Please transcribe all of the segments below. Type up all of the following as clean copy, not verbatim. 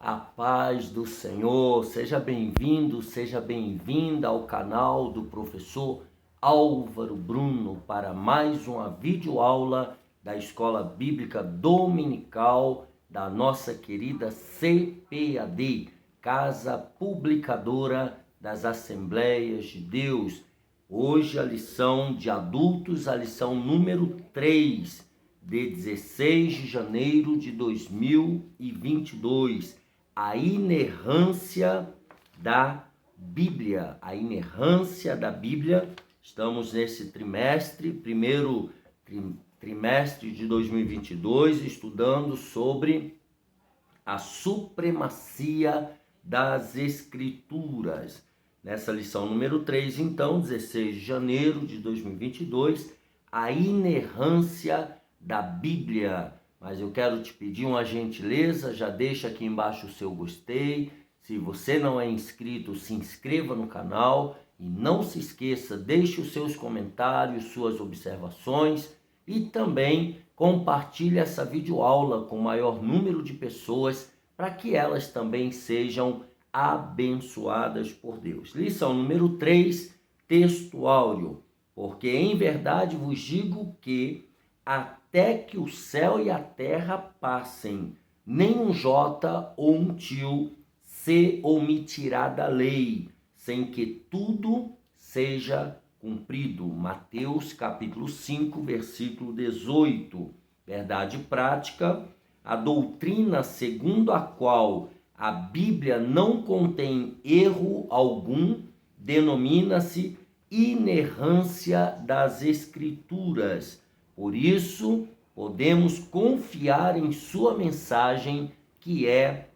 A paz do Senhor, seja bem-vindo, seja bem-vinda ao canal do professor Álvaro Bruno para mais uma videoaula da Escola Bíblica Dominical da nossa querida CPAD, Casa Publicadora das Assembleias de Deus. Hoje a lição de adultos, a lição número 3, de 16 de janeiro de 2022. A inerrância da Bíblia. A inerrância da Bíblia. Estamos nesse primeiro trimestre de 2022, estudando sobre a supremacia das Escrituras. Nessa lição número 3, então, 16 de janeiro de 2022, a inerrância da Bíblia. Mas eu quero te pedir uma gentileza, já deixa aqui embaixo o seu gostei. Se você não é inscrito, se inscreva no canal e não se esqueça, deixe os seus comentários, suas observações e também compartilhe essa videoaula com o maior número de pessoas para que elas também sejam abençoadas por Deus. Lição número 3, texto áureo. Porque em verdade vos digo que até que o céu e a terra passem, nem um jota ou um tio se omitirá da lei, sem que tudo seja cumprido. Mateus capítulo 5, versículo 18. Verdade prática: a doutrina segundo a qual a Bíblia não contém erro algum denomina-se inerrância das Escrituras. Por isso, podemos confiar em sua mensagem, que é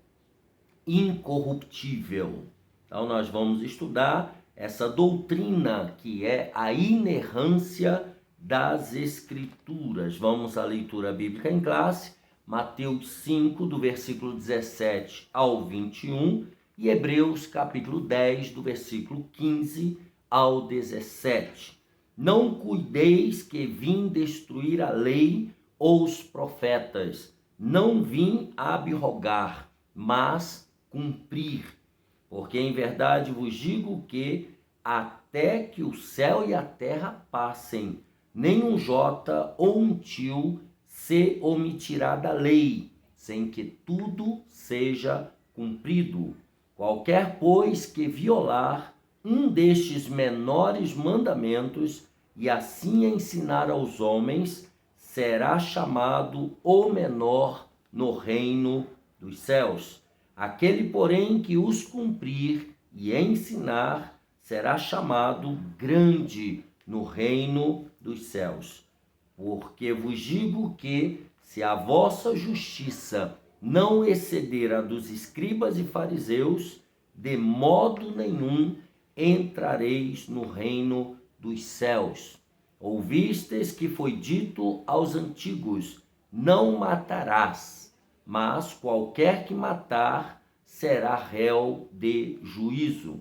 incorruptível. Então, nós vamos estudar essa doutrina, que é a inerrância das Escrituras. Vamos à leitura bíblica em classe, Mateus 5, do versículo 17 ao 21, e Hebreus, capítulo 10, do versículo 15 ao 17. Não cuideis que vim destruir a lei ou os profetas. Não vim abrogar, mas cumprir. Porque em verdade vos digo que até que o céu e a terra passem, nem um jota ou um tio se omitirá da lei, sem que tudo seja cumprido. Qualquer, pois, que violar um destes menores mandamentos e assim ensinar aos homens, será chamado o menor no reino dos céus. Aquele, porém, que os cumprir e ensinar, será chamado grande no reino dos céus. Porque vos digo que, se a vossa justiça não exceder a dos escribas e fariseus, de modo nenhum entrareis no reino dos céus. Ouvistes que foi dito aos antigos: não matarás, mas qualquer que matar será réu de juízo.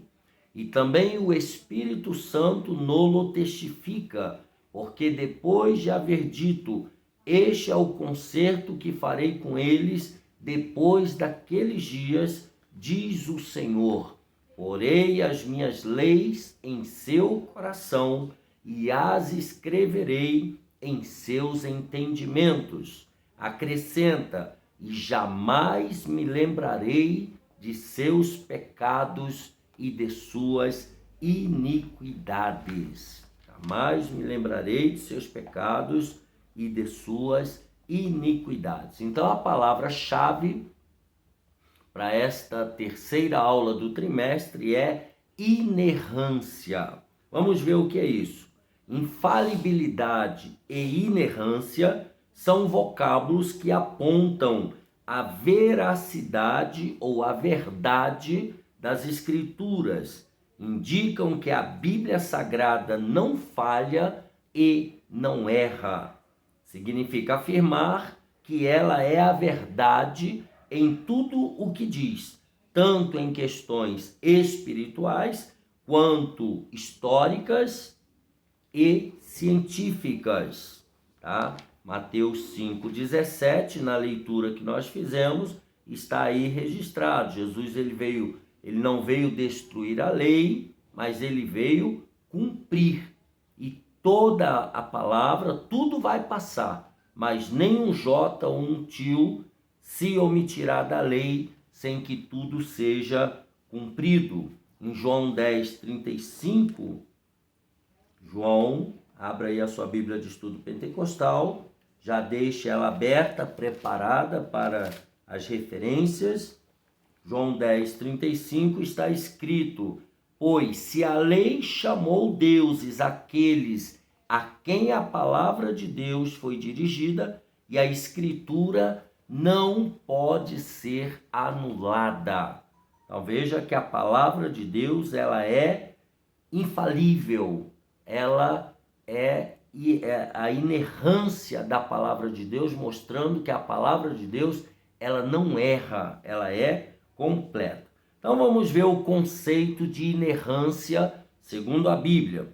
E também o Espírito Santo nolo testifica, porque depois de haver dito: este é o concerto que farei com eles depois daqueles dias, diz o Senhor, porei as minhas leis em seu coração e as escreverei em seus entendimentos. Acrescenta: e jamais me lembrarei de seus pecados e de suas iniquidades. Jamais me lembrarei de seus pecados e de suas iniquidades. Então, a palavra-chave para esta terceira aula do trimestre é inerrância. Vamos ver o que é isso. Infalibilidade e inerrância são vocábulos que apontam a veracidade ou a verdade das Escrituras. Indicam que a Bíblia Sagrada não falha e não erra. Significa afirmar que ela é a verdade em tudo o que diz, tanto em questões espirituais quanto históricas e científicas, tá? Mateus 5,17, na leitura que nós fizemos, está aí registrado. Jesus ele não veio destruir a lei, mas ele veio cumprir. E toda a palavra, tudo vai passar, mas nem um jota ou um tio se omitirá da lei sem que tudo seja cumprido. Em João 10:35, João, abra aí a sua Bíblia de Estudo Pentecostal, já deixe ela aberta, preparada para as referências. João 10:35 está escrito: pois se a lei chamou deuses aqueles a quem a palavra de Deus foi dirigida, e a Escritura não pode ser anulada. Então veja que a palavra de Deus, ela é infalível, ela é a inerrância da palavra de Deus, mostrando que a palavra de Deus, ela não erra, ela é completa. Então vamos ver o conceito de inerrância segundo a Bíblia.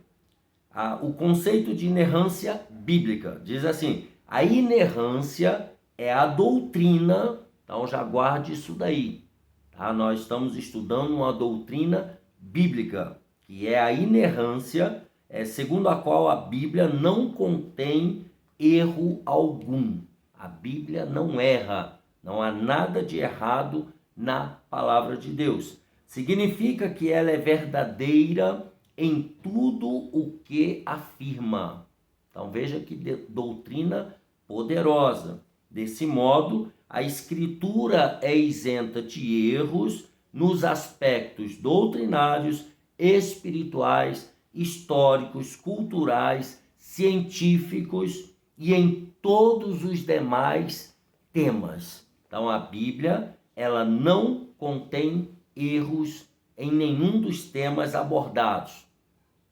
O conceito de inerrância bíblica diz assim: a inerrância é a doutrina, então já guarde isso daí, tá? Nós estamos estudando uma doutrina bíblica, que é a inerrância, segundo a qual a Bíblia não contém erro algum. A Bíblia não erra, não há nada de errado na palavra de Deus. Significa que ela é verdadeira em tudo o que afirma. Então veja que doutrina poderosa. Desse modo, a Escritura é isenta de erros nos aspectos doutrinários, espirituais, históricos, culturais, científicos e em todos os demais temas. Então a Bíblia, ela não contém erros em nenhum dos temas abordados.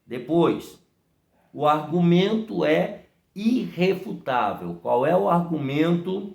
Depois, o argumento é irrefutável. Qual é o argumento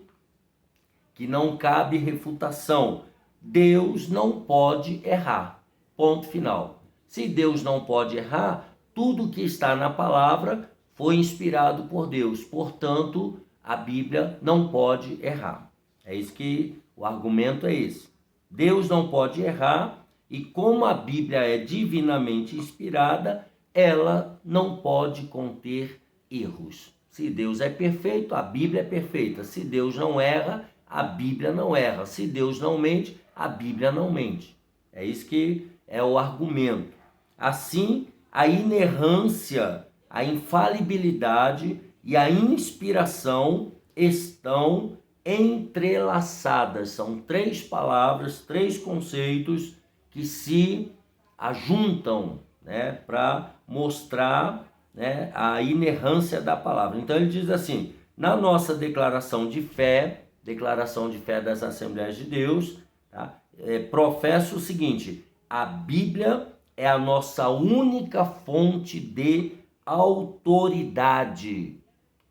que não cabe refutação? Deus não pode errar. Ponto final. Se Deus não pode errar, tudo que está na palavra foi inspirado por Deus. Portanto, a Bíblia não pode errar. É isso que o argumento é esse. Deus não pode errar e como a Bíblia é divinamente inspirada, ela não pode conter erros. Se Deus é perfeito, a Bíblia é perfeita. Se Deus não erra, a Bíblia não erra. Se Deus não mente, a Bíblia não mente. É isso que é o argumento. Assim, a inerrância, a infalibilidade e a inspiração estão entrelaçadas. São três palavras, três conceitos que se ajuntam, né, para mostrar, né, a inerrância da palavra. Então ele diz assim: na nossa declaração de fé das Assembleias de Deus, tá, professa o seguinte: a Bíblia é a nossa única fonte de autoridade,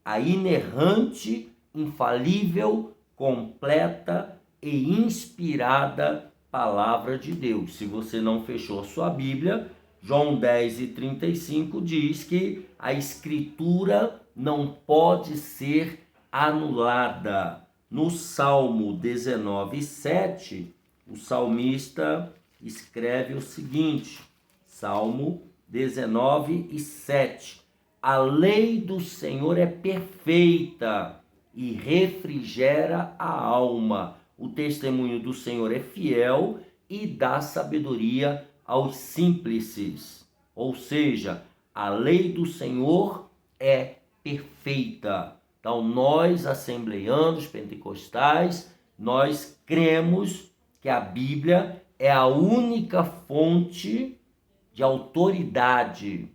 a inerrante, infalível, completa e inspirada palavra de Deus. Se você não fechou sua Bíblia, João 10:35 diz que a Escritura não pode ser anulada. No Salmo 19:7, o salmista escreve o seguinte, Salmo 19:7: a lei do Senhor é perfeita e refrigera a alma. O testemunho do Senhor é fiel e dá sabedoria aos simples. Ou seja, a lei do Senhor é perfeita. Então, nós, assembleianos, pentecostais, nós cremos que a Bíblia é a única fonte de autoridade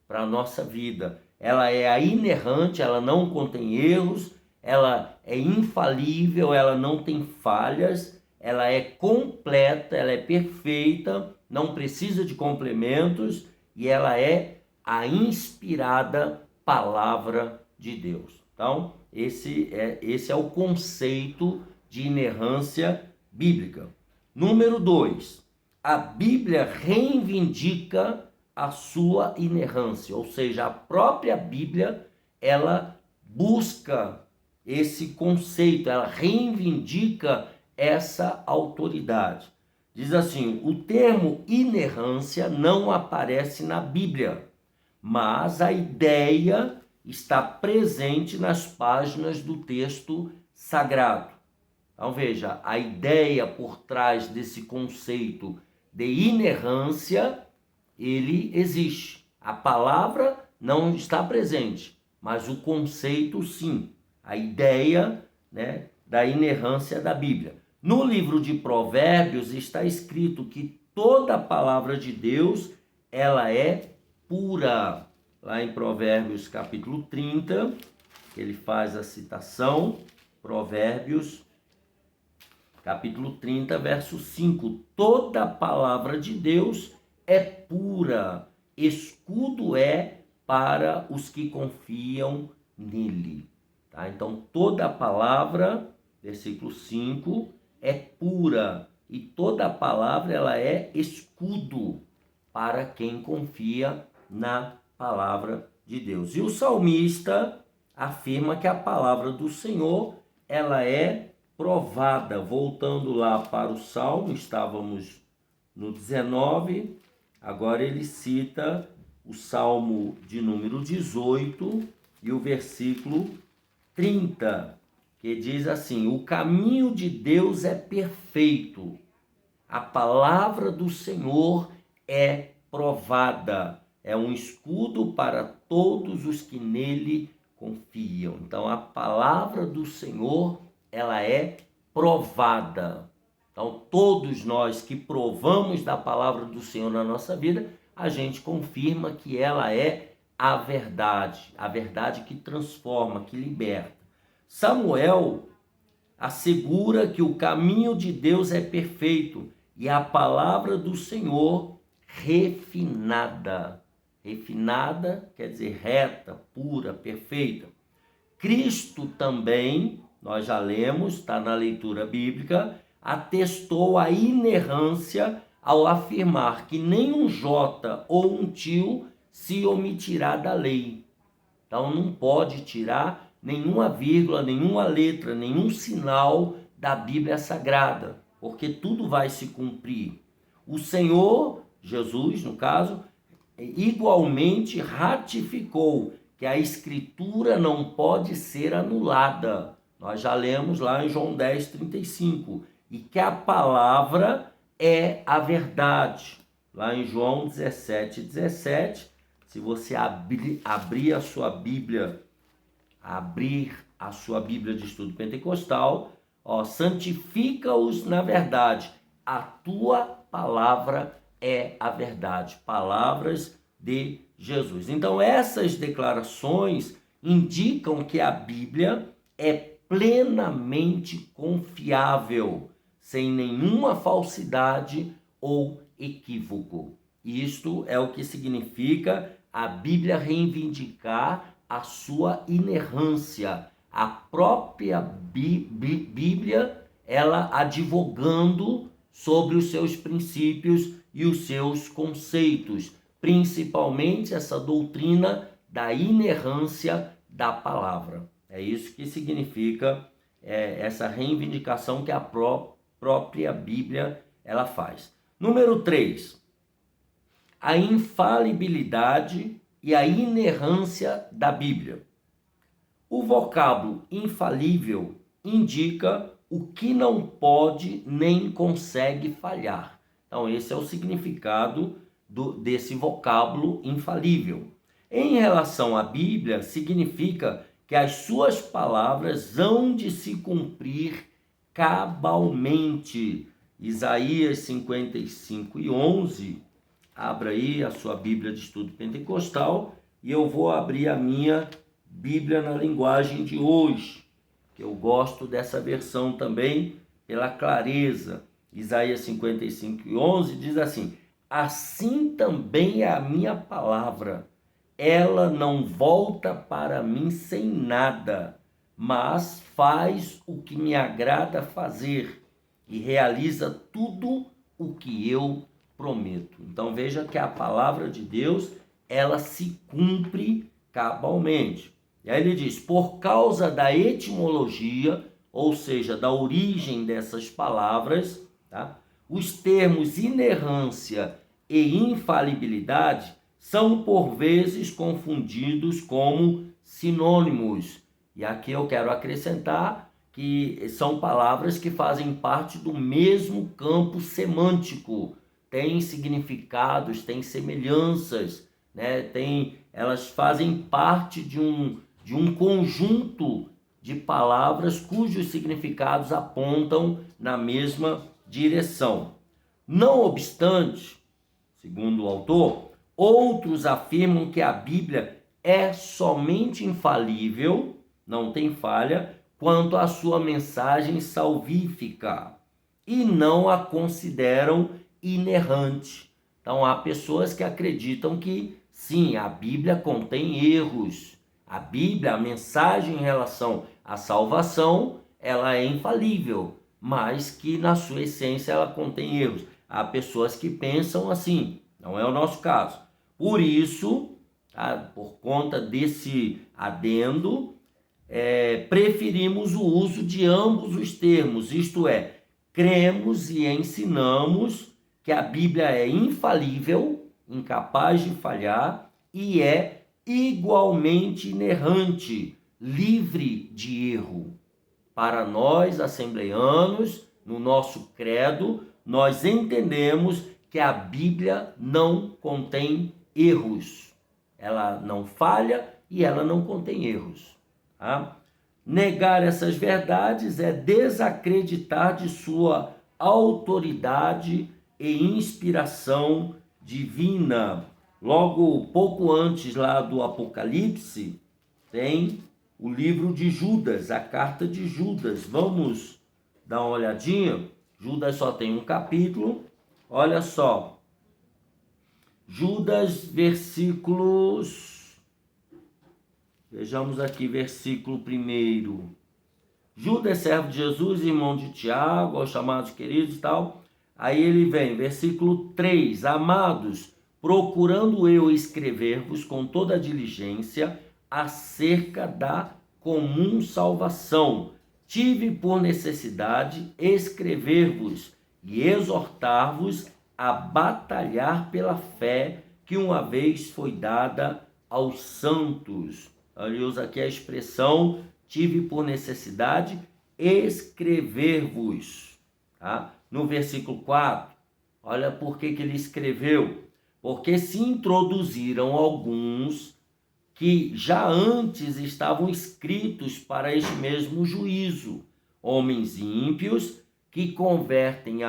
para a nossa vida. Ela é a inerrante, ela não contém erros, ela é infalível, ela não tem falhas, ela é completa, ela é perfeita, não precisa de complementos e ela é a inspirada palavra de Deus. Então, esse é o conceito de inerrância bíblica. Número 2, a Bíblia reivindica a sua inerrância, ou seja, a própria Bíblia, ela busca esse conceito, ela reivindica essa autoridade. Diz assim: o termo inerrância não aparece na Bíblia, mas a ideia está presente nas páginas do texto sagrado. Então veja, a ideia por trás desse conceito de inerrância, ele existe. A palavra não está presente, mas o conceito sim, a ideia, né, da inerrância da Bíblia. No livro de Provérbios está escrito que toda a palavra de Deus, ela é pura. Lá em Provérbios capítulo 30, ele faz a citação, Provérbios capítulo 30, verso 5. Toda a palavra de Deus é pura, escudo é para os que confiam nele. Tá? Então, toda a palavra, versículo 5, é pura, e toda a palavra ela é escudo para quem confia na palavra de Deus. E o salmista afirma que a palavra do Senhor, ela é provada. Voltando lá para o Salmo, estávamos no 19, agora ele cita o Salmo de número 18 e o versículo 30, que diz assim: o caminho de Deus é perfeito, a palavra do Senhor é provada, é um escudo para todos os que nele confiam. Então, a palavra do Senhor, ela é provada. Então, todos nós que provamos da palavra do Senhor na nossa vida, a gente confirma que ela é a verdade que transforma, que liberta. Samuel assegura que o caminho de Deus é perfeito e a palavra do Senhor refinada. Refinada quer dizer reta, pura, perfeita. Cristo também, nós já lemos, está na leitura bíblica, atestou a inerrância ao afirmar que nem um J ou um tio se omitirá da lei. Então não pode tirar nenhuma vírgula, nenhuma letra, nenhum sinal da Bíblia Sagrada, porque tudo vai se cumprir. O Senhor, Jesus no caso, igualmente ratificou que a Escritura não pode ser anulada. Nós já lemos lá em João 10:35. E que a palavra é a verdade. Lá em João 17:17, se você abrir a sua Bíblia de estudo pentecostal, santifica-os na verdade. A tua palavra é a verdade. Palavras de Jesus. Então, essas declarações indicam que a Bíblia é plenamente confiável, sem nenhuma falsidade ou equívoco. Isto é o que significa a Bíblia reivindicar a sua inerrância. A própria Bíblia, ela advogando sobre os seus princípios e os seus conceitos, principalmente essa doutrina da inerrância da palavra. É isso que significa essa reivindicação que a própria Bíblia ela faz. Número 3, a infalibilidade e a inerrância da Bíblia. O vocábulo infalível indica o que não pode nem consegue falhar. Então, esse é o significado desse vocábulo infalível. Em relação à Bíblia, significa que as suas palavras hão de se cumprir cabalmente. Isaías 55:11. Abra aí a sua Bíblia de estudo pentecostal e eu vou abrir a minha Bíblia na linguagem de hoje, que eu gosto dessa versão também pela clareza. Isaías 55:11 diz assim: assim também é a minha palavra, ela não volta para mim sem nada, mas faz o que me agrada fazer e realiza tudo o que eu prometo. Então veja que a palavra de Deus, ela se cumpre cabalmente. E aí ele diz: por causa da etimologia, ou seja, da origem dessas palavras, tá? Os termos inerrância e infalibilidade são por vezes confundidos como sinônimos. E aqui eu quero acrescentar que são palavras que fazem parte do mesmo campo semântico, têm significados, têm semelhanças, né? Elas fazem parte de um conjunto de palavras cujos significados apontam na mesma direção. Não obstante, segundo o autor, outros afirmam que a Bíblia é somente infalível, não tem falha, quanto à sua mensagem salvífica, e não a consideram inerrante. Então, há pessoas que acreditam que, sim, a Bíblia contém erros. A Bíblia, a mensagem em relação à salvação, ela é infalível, mas que na sua essência ela contém erros. Há pessoas que pensam assim, não é o nosso caso. Por isso, por conta desse adendo, preferimos o uso de ambos os termos, isto é, cremos e ensinamos que a Bíblia é infalível, incapaz de falhar e é igualmente inerrante, livre de erro. Para nós, assembleianos, no nosso credo, nós entendemos que a Bíblia não contém erros. Ela não falha e ela não contém erros. Tá? Negar essas verdades é desacreditar de sua autoridade e inspiração divina. Logo, pouco antes lá do Apocalipse, tem o livro de Judas, a carta de Judas. Vamos dar uma olhadinha? Judas só tem um capítulo. Olha só. Judas, versículos... Vejamos aqui, versículo 1. Judas, servo de Jesus, irmão de Tiago, aos chamados queridos e tal. Aí ele vem, versículo 3. Amados, procurando eu escrever-vos com toda a diligência acerca da comum salvação, tive por necessidade escrever-vos e exortar-vos a batalhar pela fé que uma vez foi dada aos santos. Ele usa aqui a expressão, tive por necessidade escrever-vos. Tá? No versículo 4, olha por que ele escreveu. Porque se introduziram alguns que já antes estavam escritos para este mesmo juízo, homens ímpios que convertem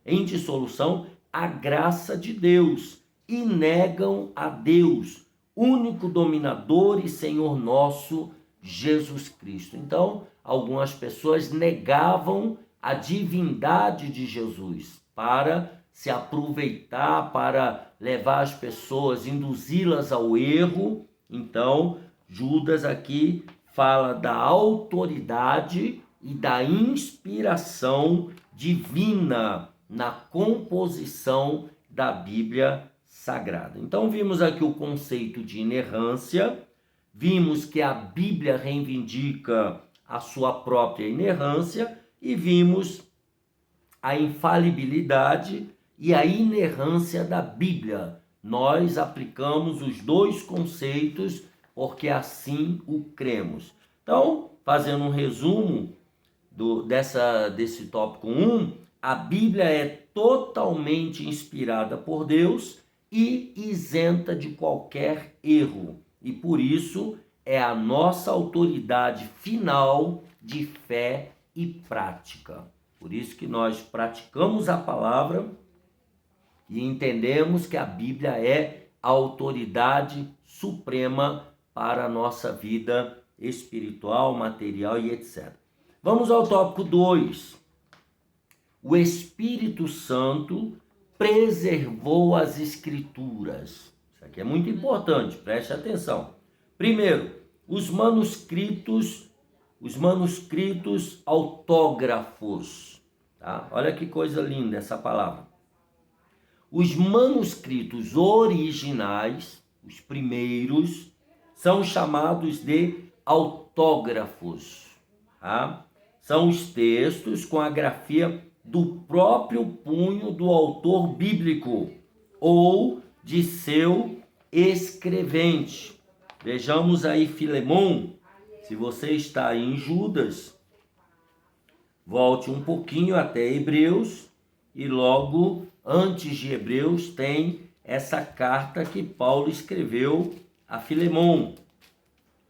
em dissolução a graça de Deus e negam a Deus, único dominador e Senhor nosso, Jesus Cristo. Então, algumas pessoas negavam a divindade de Jesus para se aproveitar, para levar as pessoas, induzi-las ao erro. Então, Judas aqui fala da autoridade e da inspiração divina na composição da Bíblia Sagrada. Então, vimos aqui o conceito de inerrância, vimos que a Bíblia reivindica a sua própria inerrância e vimos a infalibilidade e a inerrância da Bíblia. Nós aplicamos os dois conceitos porque assim o cremos. Então, fazendo um resumo desse tópico 1, a Bíblia é totalmente inspirada por Deus e isenta de qualquer erro. E por isso é a nossa autoridade final de fé e prática. Por isso que nós praticamos a palavra e entendemos que a Bíblia é a autoridade suprema para a nossa vida espiritual, material e etc. Vamos ao tópico 2. O Espírito Santo preservou as Escrituras. Isso aqui é muito importante, preste atenção. Primeiro, os manuscritos autógrafos. Tá? Olha que coisa linda essa palavra. Os manuscritos originais, os primeiros, são chamados de autógrafos. tá? São os textos com a grafia do próprio punho do autor bíblico ou de seu escrevente. Vejamos aí Filemon. Se você está em Judas, volte um pouquinho até Hebreus e logo antes de Hebreus tem essa carta que Paulo escreveu a Filemon.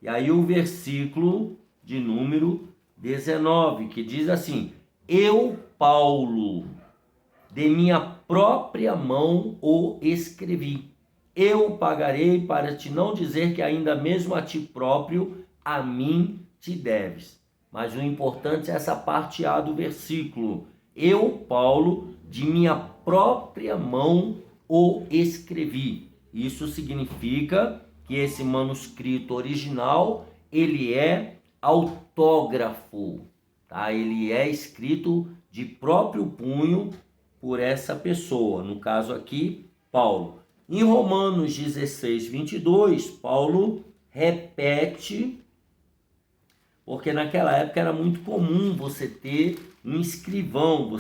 E aí o versículo de número 19, que diz assim: eu, Paulo, de minha própria mão o escrevi. Eu pagarei, para te não dizer que ainda mesmo a ti próprio, a mim te deves. Mas o importante é essa parte A do versículo. Eu, Paulo, de minha própria mão o escrevi. Isso significa que esse manuscrito original, ele é autógrafo, tá? Ele é escrito de próprio punho por essa pessoa, no caso aqui, Paulo. Em Romanos 16, 22, Paulo repete, porque naquela época era muito comum você ter um escrivão,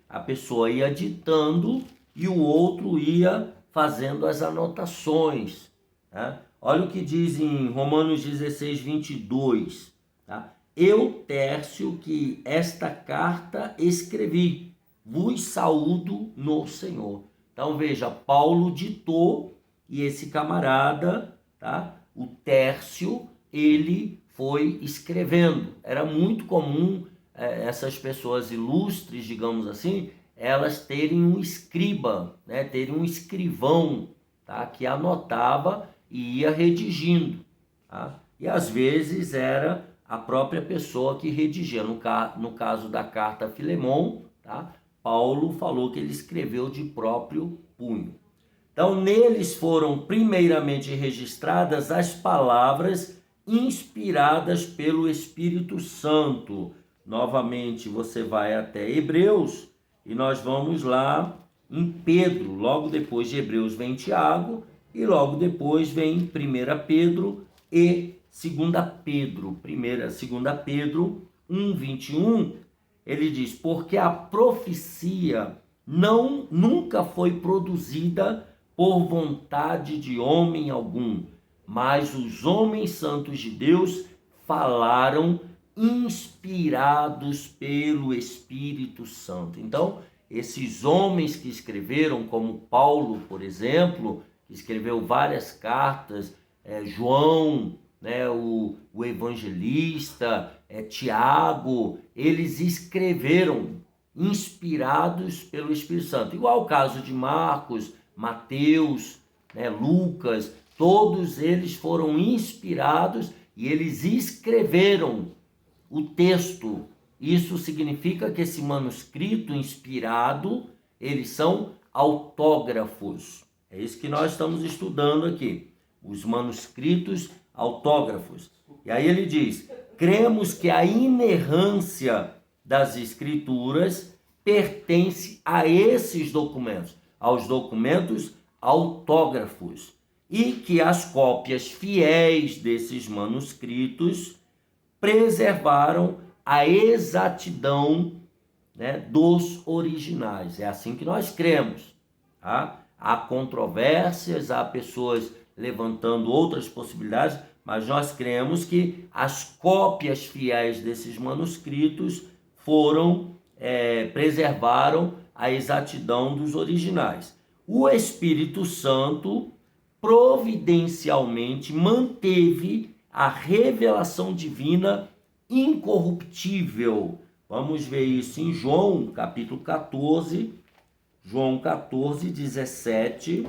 a pessoa ia ditando e o outro ia fazendo as anotações, tá? Olha o que diz em Romanos 16, 22, tá? Eu, Tércio, que esta carta escrevi, vos saúdo no Senhor. Então veja, Paulo ditou e esse camarada, tá? O Tércio, ele foi escrevendo. Era muito comum essas pessoas ilustres, digamos assim, elas terem um escriba, né? Terem um escrivão, tá? Que anotava e ia redigindo, tá? E às vezes era a própria pessoa que redigia. No caso da carta a Filemon, tá? Paulo falou que ele escreveu de próprio punho. Então, neles foram primeiramente registradas as palavras inspiradas pelo Espírito Santo. Novamente, você vai até Hebreus e nós vamos lá em Pedro. Logo depois de Hebreus vem Tiago e logo depois vem 1 Pedro e 2 Pedro. 2 Pedro 1, 21, ele diz: porque a profecia nunca foi produzida por vontade de homem algum, mas os homens santos de Deus falaram inspirados pelo Espírito Santo. Então, esses homens que escreveram, como Paulo, por exemplo, que escreveu várias cartas, João, né, o evangelista, Tiago, eles escreveram inspirados pelo Espírito Santo. Igual o caso de Marcos, Mateus, né, Lucas, todos eles foram inspirados e eles escreveram o texto. Isso significa que esse manuscrito inspirado, eles são autógrafos. É isso que nós estamos estudando aqui, os manuscritos autógrafos. E aí ele diz: cremos que a inerrância das escrituras pertence a esses documentos, aos documentos autógrafos, e que as cópias fiéis desses manuscritos preservaram a exatidão, né, dos originais. É assim que nós cremos, tá? Há controvérsias, há pessoas levantando outras possibilidades, mas nós cremos que as cópias fiéis desses manuscritos preservaram a exatidão dos originais. O Espírito Santo providencialmente manteve a revelação divina incorruptível. Vamos ver isso em João, capítulo 14, João 14, 17.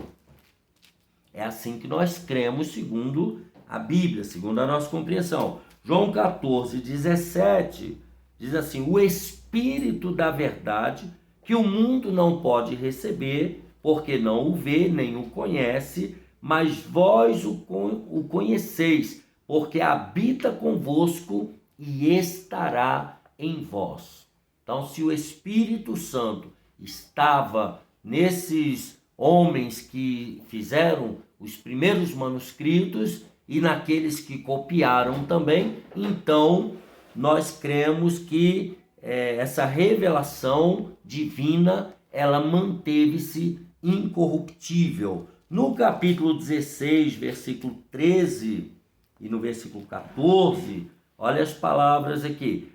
É assim que nós cremos, segundo a Bíblia, segundo a nossa compreensão. João 14, 17, diz assim: o Espírito da verdade, que o mundo não pode receber, porque não o vê, nem o conhece, mas vós o conheceis, porque habita convosco e estará em vós. Então, se o Espírito Santo estava nesses homens que fizeram os primeiros manuscritos e naqueles que copiaram também, então nós cremos que essa revelação divina, ela manteve-se incorruptível. No capítulo 16, versículo 13 e no versículo 14, olha as palavras aqui,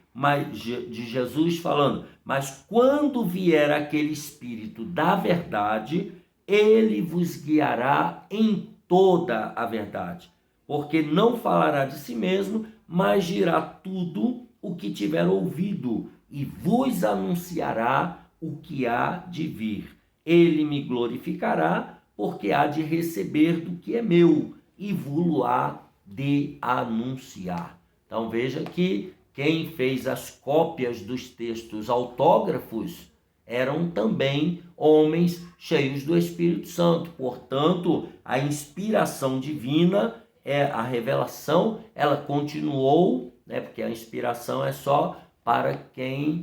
de Jesus falando: mas quando vier aquele Espírito da verdade, ele vos guiará em toda a verdade, porque não falará de si mesmo, mas dirá tudo o que tiver ouvido e vos anunciará o que há de vir. Ele me glorificará, porque há de receber do que é meu e vou-lo há de anunciar. Então veja que quem fez as cópias dos textos autógrafos eram também homens cheios do Espírito Santo. Portanto, a inspiração divina, a revelação, ela continuou, porque a inspiração é só para quem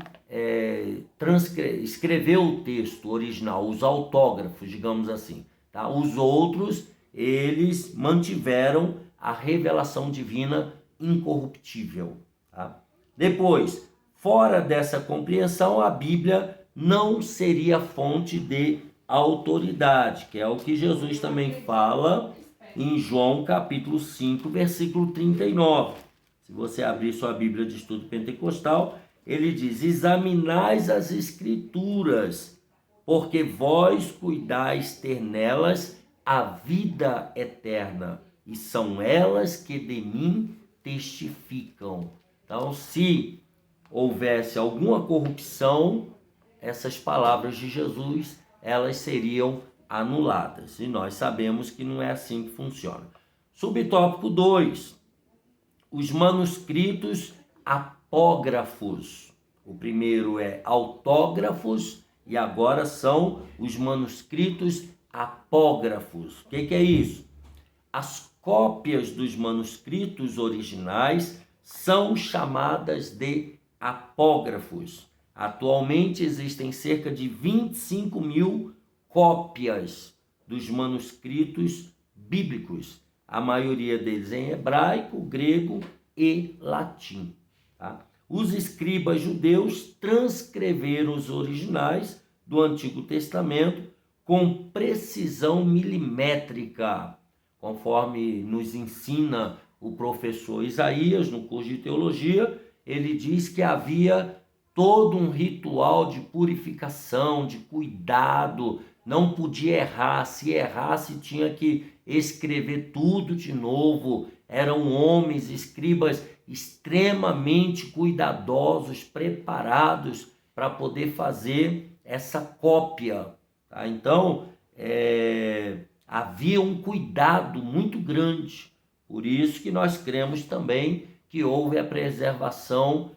escreveu o texto original, os autógrafos, digamos assim. Tá? Os outros, eles mantiveram a revelação divina incorruptível. Tá? Depois, fora dessa compreensão, a Bíblia não seria fonte de autoridade, que é o que Jesus também fala em João capítulo 5, versículo 39. Se você abrir sua Bíblia de Estudo Pentecostal, ele diz: examinais as Escrituras, porque vós cuidais ter nelas a vida eterna, e são elas que de mim testificam. Então, se houvesse alguma corrupção, essas palavras de Jesus, elas seriam anuladas. E nós sabemos que não é assim que funciona. Subtópico 2. Os manuscritos apógrafos. O primeiro é autógrafos e agora são os manuscritos apógrafos. O que é isso? As cópias dos manuscritos originais são chamadas de apógrafos. Atualmente existem cerca de 25 mil cópias dos manuscritos bíblicos, a maioria deles em hebraico, grego e latim. Tá? Os escribas judeus transcreveram os originais do Antigo Testamento com precisão milimétrica, conforme nos ensina o professor Isaías no curso de teologia. Ele diz que havia todo um ritual de purificação, de cuidado, não podia errar, se errasse tinha que escrever tudo de novo. Eram homens, escribas extremamente cuidadosos, preparados para poder fazer essa cópia. Tá? Então, havia um cuidado muito grande. Por isso que nós cremos também que houve a preservação,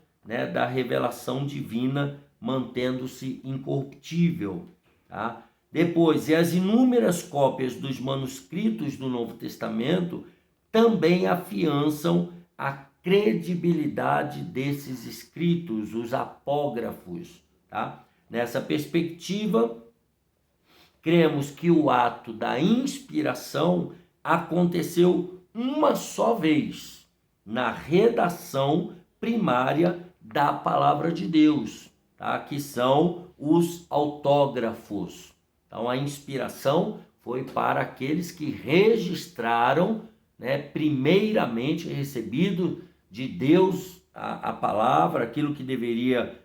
da revelação divina, mantendo-se incorruptível. Tá? Depois, e as inúmeras cópias dos manuscritos do Novo Testamento também afiançam a credibilidade desses escritos, os apógrafos. Tá? Nessa perspectiva, cremos que o ato da inspiração aconteceu uma só vez, na redação primária da palavra de Deus, tá? Que são os autógrafos. Então, a inspiração foi para aqueles que registraram, primeiramente recebido de Deus a palavra, aquilo que deveria,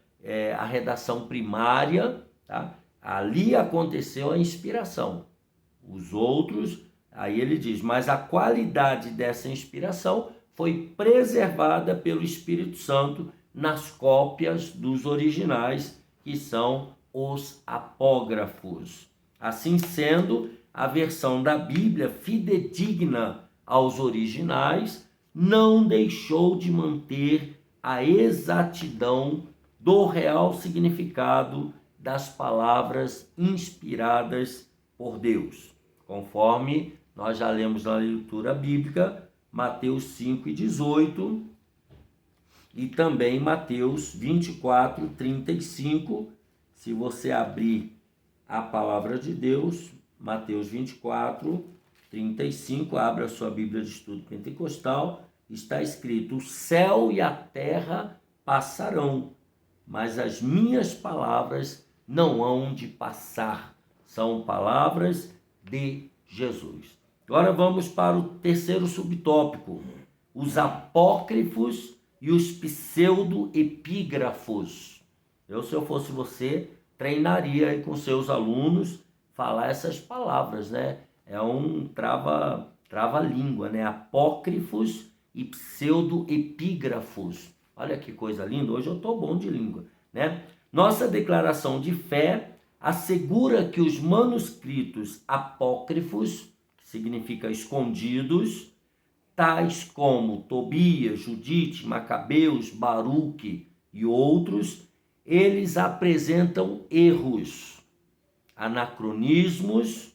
a redação primária, tá? Ali aconteceu a inspiração. Os outros, aí ele diz, mas a qualidade dessa inspiração foi preservada pelo Espírito Santo nas cópias dos originais, que são os apógrafos. Assim sendo, a versão da Bíblia fidedigna aos originais não deixou de manter a exatidão do real significado das palavras inspiradas por Deus, conforme nós já lemos na leitura bíblica, Mateus 5:18 e também Mateus 24:35. Se você abrir a palavra de Deus, Mateus 24:35, abra a sua Bíblia de Estudo Pentecostal, está escrito: o céu e a terra passarão, mas as minhas palavras não hão de passar. São palavras de Jesus. Agora vamos para o terceiro subtópico, os apócrifos e os pseudo-epígrafos. Se eu fosse você, treinaria aí com seus alunos falar essas palavras, né? É um trava-língua, né? Apócrifos e pseudo-epígrafos. Olha que coisa linda, hoje eu estou bom de língua, né? Nossa declaração de fé assegura que os manuscritos apócrifos, que significa escondidos, tais como Tobias, Judite, Macabeus, Baruque e outros, eles apresentam erros, anacronismos,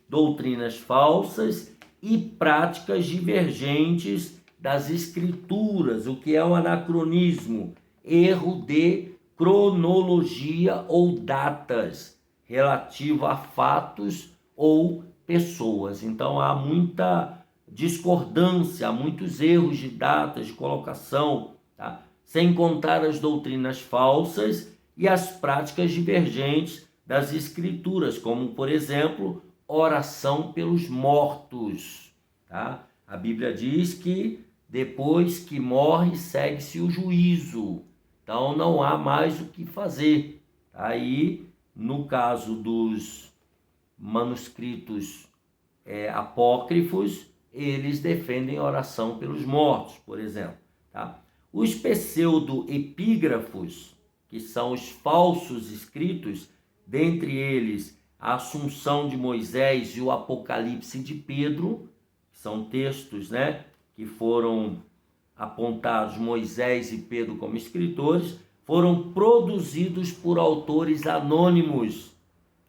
doutrinas falsas e práticas divergentes das escrituras. O que é um anacronismo? Erro de cronologia ou datas relativo a fatos ou pessoas. Então há muita discordância, há muitos erros de datas, de colocação, tá? Sem contar as doutrinas falsas e as práticas divergentes das escrituras, como, por exemplo, oração pelos mortos. Tá? A Bíblia diz que depois que morre, segue-se o juízo. Então não há mais o que fazer. Aí, no caso dos manuscritos apócrifos, eles defendem oração pelos mortos, por exemplo. Tá? Os pseudo-epígrafos, que são os falsos escritos, dentre eles a Assunção de Moisés e o Apocalipse de Pedro, que são textos, né, que foram apontados Moisés e Pedro como escritores, foram produzidos por autores anônimos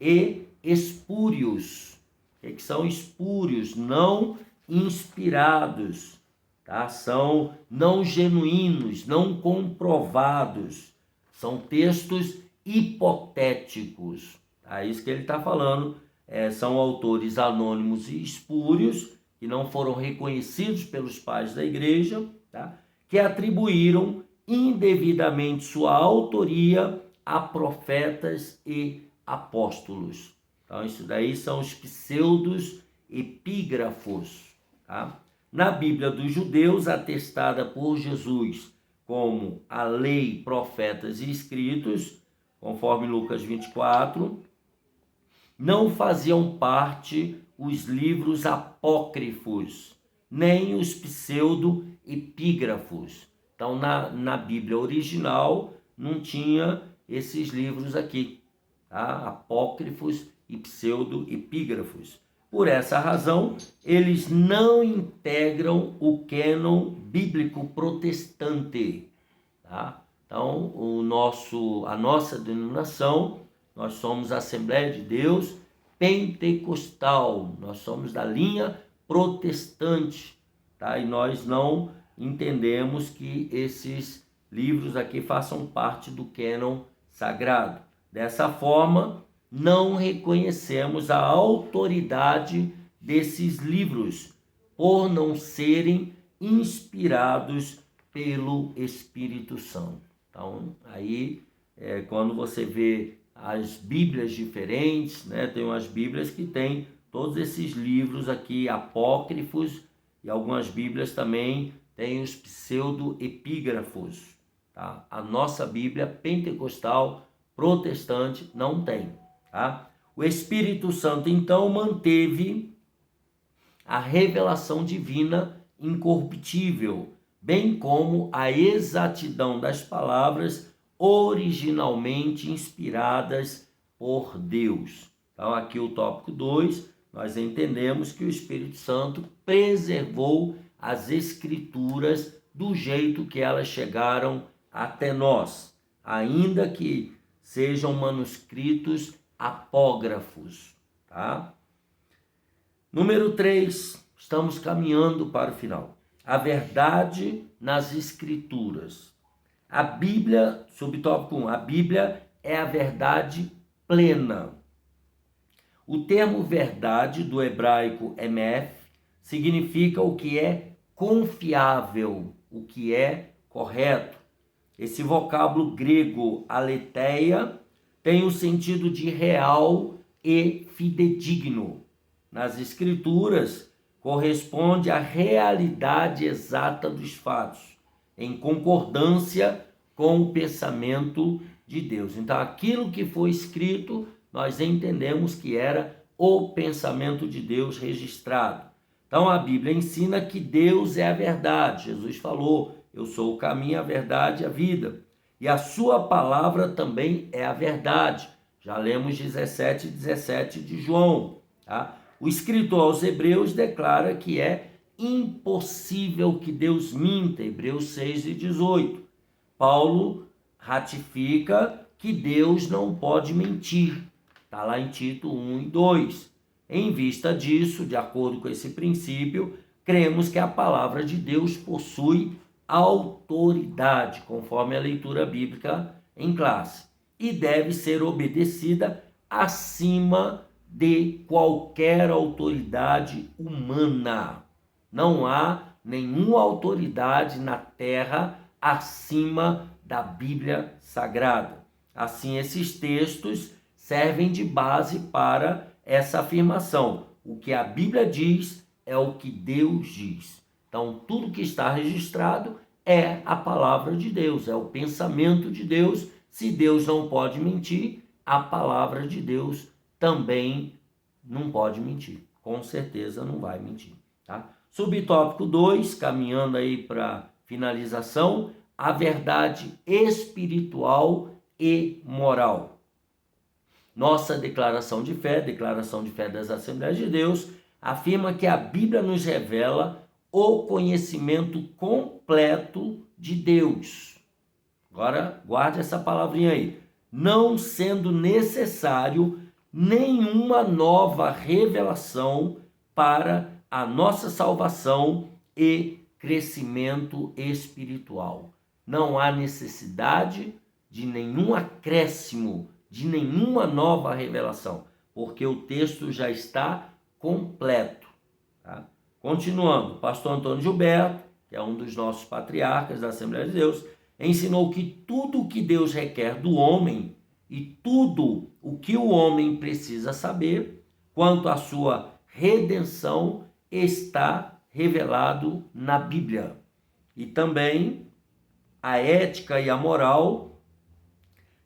e espúrios. O que são espúrios? Não inspirados, tá? São não genuínos, não comprovados. São textos hipotéticos. É isso que ele está falando. São autores anônimos e espúrios, que não foram reconhecidos pelos pais da igreja, tá? Que atribuíram indevidamente sua autoria a profetas e apóstolos. Então, isso daí são os pseudos epígrafos. Tá? Na Bíblia dos judeus, atestada por Jesus como a lei, profetas e escritos, conforme Lucas 24, não faziam parte os livros apócrifos, nem os pseudo-epígrafos. Então, na Bíblia original, não tinha esses livros aqui, tá? Apócrifos e pseudo-epígrafos. Por essa razão, eles não integram o cânon bíblico protestante. Tá? Então, a nossa denominação, nós somos a Assembleia de Deus Pentecostal, nós somos da linha protestante, tá? E nós não entendemos que esses livros aqui façam parte do cânon sagrado. Dessa forma, não reconhecemos a autoridade desses livros, por não serem inspirados pelo Espírito Santo. Então, aí, quando você vê as Bíblias diferentes, né, tem umas Bíblias que tem todos esses livros aqui apócrifos, e algumas Bíblias também têm os pseudo-epígrafos. Tá? A nossa Bíblia pentecostal protestante não tem. Tá? O Espírito Santo, então, manteve a revelação divina incorruptível, bem como a exatidão das palavras originalmente inspiradas por Deus. Então, aqui o tópico 2, nós entendemos que o Espírito Santo preservou as Escrituras do jeito que elas chegaram até nós, ainda que sejam manuscritos apógrafos. Tá? Número 3, estamos caminhando para o final. A verdade nas Escrituras. A Bíblia, subtópico 1, a Bíblia é a verdade plena. O termo verdade, do hebraico emet, significa o que é confiável, o que é correto. Esse vocábulo grego aletheia tem o sentido de real e fidedigno. Nas Escrituras, corresponde à realidade exata dos fatos, em concordância com o pensamento de Deus. Então, aquilo que foi escrito, nós entendemos que era o pensamento de Deus registrado. Então, a Bíblia ensina que Deus é a verdade. Jesus falou: eu sou o caminho, a verdade e a vida. E a sua palavra também é a verdade. Já lemos 17 de João. Tá? O escritor aos Hebreus declara que é impossível que Deus minta. Hebreus 6:18. Paulo ratifica que Deus não pode mentir. Está lá em Tito 1:2. Em vista disso, de acordo com esse princípio, cremos que a palavra de Deus possui autoridade, conforme a leitura bíblica em classe, e deve ser obedecida acima de qualquer autoridade humana. Não há nenhuma autoridade na terra acima da Bíblia Sagrada. Assim, esses textos servem de base para essa afirmação. O que a Bíblia diz é o que Deus diz. Então, tudo que está registrado é a palavra de Deus, é o pensamento de Deus. Se Deus não pode mentir, a palavra de Deus também não pode mentir. Com certeza não vai mentir. Tá? Subtópico 2, caminhando aí para finalização, a verdade espiritual e moral. Nossa declaração de fé das Assembleias de Deus, afirma que a Bíblia nos revela o conhecimento completo de Deus. Agora, guarde essa palavrinha aí. Não sendo necessário nenhuma nova revelação para a nossa salvação e crescimento espiritual. Não há necessidade de nenhum acréscimo, de nenhuma nova revelação, porque o texto já está completo. Tá? Continuando, o pastor Antônio Gilberto, que é um dos nossos patriarcas da Assembleia de Deus, ensinou que tudo o que Deus requer do homem e tudo o que o homem precisa saber quanto à sua redenção está revelado na Bíblia. E também a ética e a moral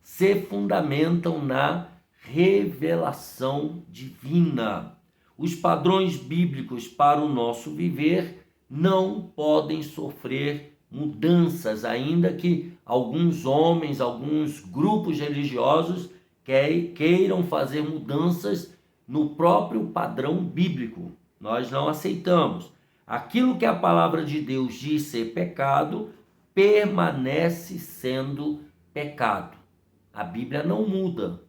se fundamentam na revelação divina. Os padrões bíblicos para o nosso viver não podem sofrer mudanças, ainda que alguns homens, alguns grupos religiosos queiram fazer mudanças no próprio padrão bíblico. Nós não aceitamos. Aquilo que a palavra de Deus diz ser pecado, permanece sendo pecado. A Bíblia não muda.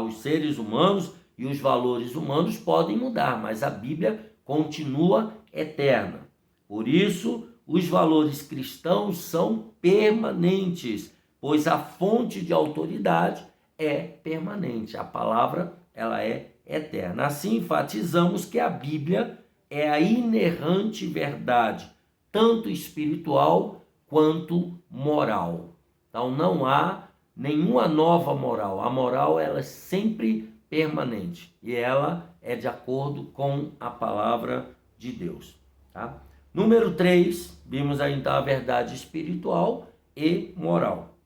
Os seres humanos e os valores humanos podem mudar, mas a Bíblia continua eterna. Por isso, os valores cristãos são permanentes, pois a fonte de autoridade é permanente. A palavra, ela é eterna. Assim, enfatizamos que a Bíblia é a inerrante verdade, tanto espiritual quanto moral. Então, não há nenhuma nova moral. A moral, ela é sempre permanente e ela é de acordo com a palavra de Deus. Tá? Número 3, vimos aí então a verdade espiritual e moral.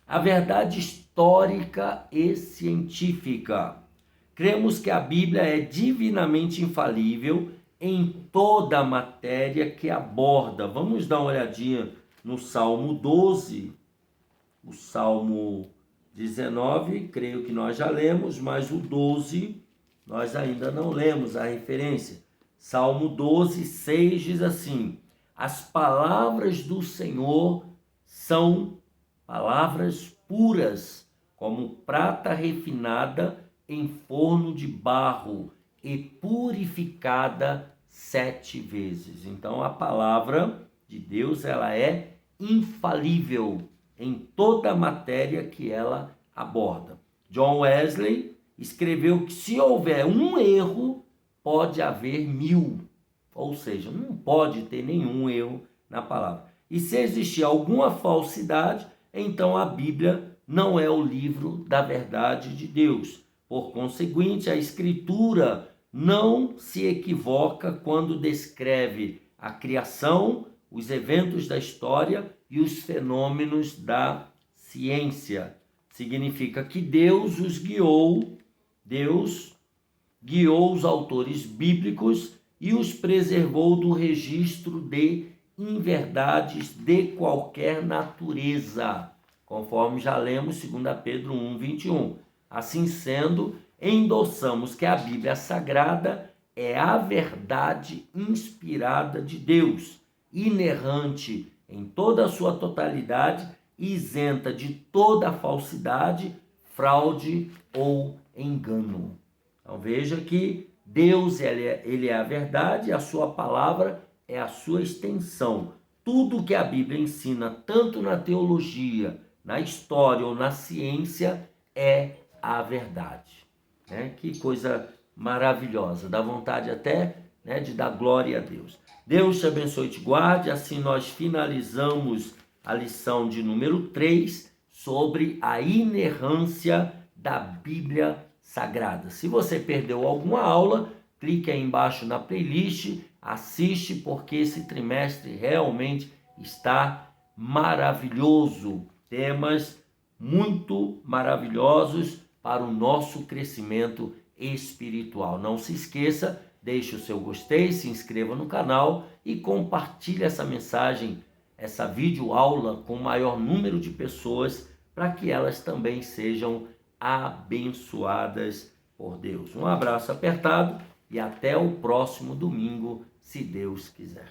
A verdade histórica e científica. Cremos que a Bíblia é divinamente infalível em toda a matéria que aborda. Vamos dar uma olhadinha no Salmo 12, o Salmo 19, creio que nós já lemos, mas o 12 nós ainda não lemos a referência. Salmo 12, 6 diz assim: as palavras do Senhor são palavras puras, como prata refinada em forno de barro e purificada 7 vezes. Então a palavra de Deus, ela é infalível em toda a matéria que ela aborda. John Wesley escreveu que se houver um erro, pode haver 1000. Ou seja, não pode ter nenhum erro na palavra. E se existir alguma falsidade, então a Bíblia não é o livro da verdade de Deus. Por conseguinte, a Escritura não se equivoca quando descreve a criação, os eventos da história e os fenômenos da ciência. Significa que Deus guiou os autores bíblicos e os preservou do registro de inverdades de qualquer natureza, conforme já lemos 2 Pedro 1:21. Assim sendo, endossamos que a Bíblia Sagrada é a verdade inspirada de Deus, inerrante em toda a sua totalidade, isenta de toda falsidade, fraude ou engano. Então veja que Deus ele é a verdade, a sua palavra é a sua extensão. Tudo que a Bíblia ensina, tanto na teologia, na história ou na ciência, é a verdade. Que coisa maravilhosa, dá vontade até de dar glória a Deus. Deus te abençoe e te guarde. Assim nós finalizamos a lição de número 3 sobre a inerrância da Bíblia Sagrada. Se você perdeu alguma aula, clique aí embaixo na playlist, assiste, porque esse trimestre realmente está maravilhoso. Temas muito maravilhosos para o nosso crescimento espiritual. Não se esqueça, deixe o seu gostei, se inscreva no canal e compartilhe essa mensagem, essa videoaula com o maior número de pessoas, para que elas também sejam abençoadas por Deus. Um abraço apertado e até o próximo domingo, se Deus quiser.